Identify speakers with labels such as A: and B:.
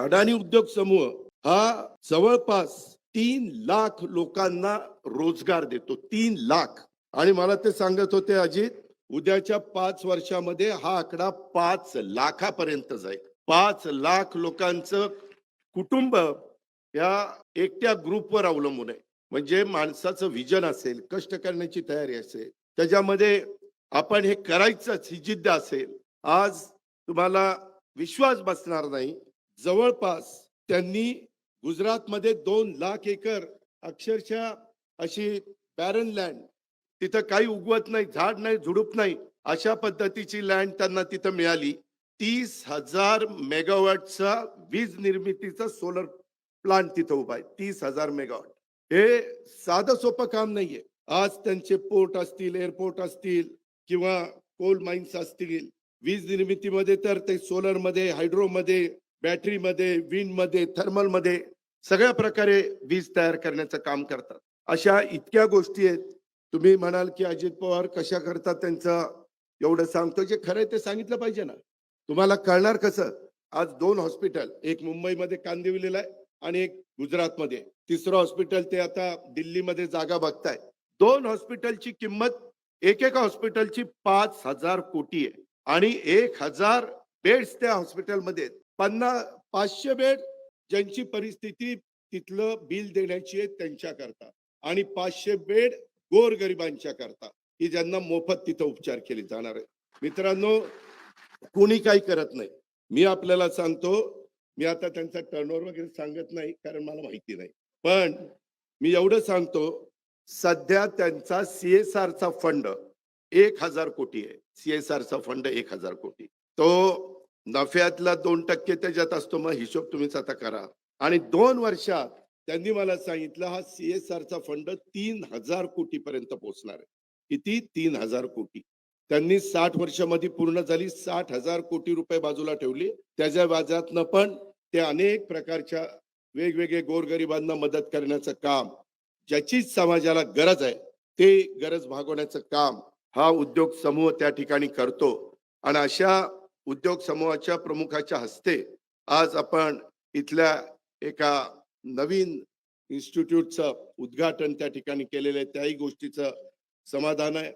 A: अडाणी उद्योग समूह हा जवळपास 3 लाख लोकांना रोजगार देतो. 3 लाख. आणि मला ते सांगत होते अजित, उद्याच्या 5 वर्षामध्ये हा आकडा 5 लाखापर्यंत जाईल. 5 लाख लोकांचं कुटुंब या एकट्या ग्रुपवर अवलंबून आहे. म्हणजे माणसाचं विजन असेल, कष्ट करण्याची तयारी असेल, त्याच्यामध्ये आपण हे करायचंच ही जिद्द असेल, आज तुम्हाला विश्वास बसणार नाही, जवळपास त्यांनी गुजरातमध्ये 2 लाख एकर अक्षरशः अशी बॅरन लँड, तिथं काही उगवत नाही, झाड नाही, झुडूप नाही, अशा पद्धतीची लँड त्यांना तिथं मिळाली. 30,000 मेगावॉटचा वीज निर्मितीचा सोलर प्लांट तिथं उभा आहे. 30,000 मेगावॉट. हे साधं सोपं काम नाहीये. आज त्यांचे पोर्ट असतील, एअरपोर्ट असतील किंवा कोल माइन्स असतील, वीज निर्मितीमध्ये तर ते सोलरमध्ये, हायड्रोमध्ये, बॅटरीमध्ये, विंडमध्ये, थर्मलमध्ये सगळ्या प्रकारे वीज तयार करण्याचं काम करतात. अशा इतक्या गोष्टी आहेत. तुम्ही म्हणाल की अजित पवार कशा करतात त्यांचं एवढं सांगतो, जे खरंय ते सांगितलं पाहिजे ना. तुम्हाला कळणार कसं? आज 2 हॉस्पिटल, एक मुंबईमध्ये कांदिवलीला आहे आणि एक गुजरातमध्ये. तिसरं हॉस्पिटल ते आता दिल्लीमध्ये जागा बघताय. 2 हॉस्पिटलची किंमत एकेका हॉस्पिटलची 5,000 कोटी आहे आणि 1,000 बेड्स त्या हॉस्पिटलमध्ये आहेत. 500 बेड ज्यांची परिस्थिती तिथलं बिल देण्याची आहे त्यांच्या करता आणि 500 बेड गोरगरिबांच्या करता, की ज्यांना मोफत तिथं उपचार केले जाणार आहे. मित्रांनो, कोणी काही करत नाही. मी आपल्याला सांगतो, मी आता त्यांचा टर्नओव्हर वगैरे सांगत नाही कारण मला माहिती नाही, पण मी एवढं सांगतो, सध्या त्यांचा सीएसआरचा फंड 1,000 कोटी आहे. सीएसआरचा फंड 1,000 कोटी. तो नफ्यातला 2% त्याच्यात असतो. मग हिशोब तुम्हीच आता करा. आणि 2 वर्षात त्यांनी मला सांगितलं हा सीएसआरचा फंड 3,000 कोटी पर्यंत पोहोचणार आहे. किती? 3,000 कोटी. त्यांनी 60 वर्षामध्ये पूर्ण झाली. 60,000 कोटी रुपये बाजूला ठेवली. त्याच्या व्याजातनं पण ते अनेक प्रकारच्या वेगवेगळे गोरगरिबांना मदत करण्याचं काम, ज्याची समाजाला गरज आहे ते गरज भागवण्याचं काम हा उद्योग समूह त्या ठिकाणी करतो. आणि अशा उद्योग समूहाच्या प्रमुखाच्या हस्ते आज आपण इथल्या एका नवीन इन्स्टिट्यूटचं उद्घाटन त्या ठिकाणी केलेलं आहे. त्याही गोष्टीचं समाधान आहे.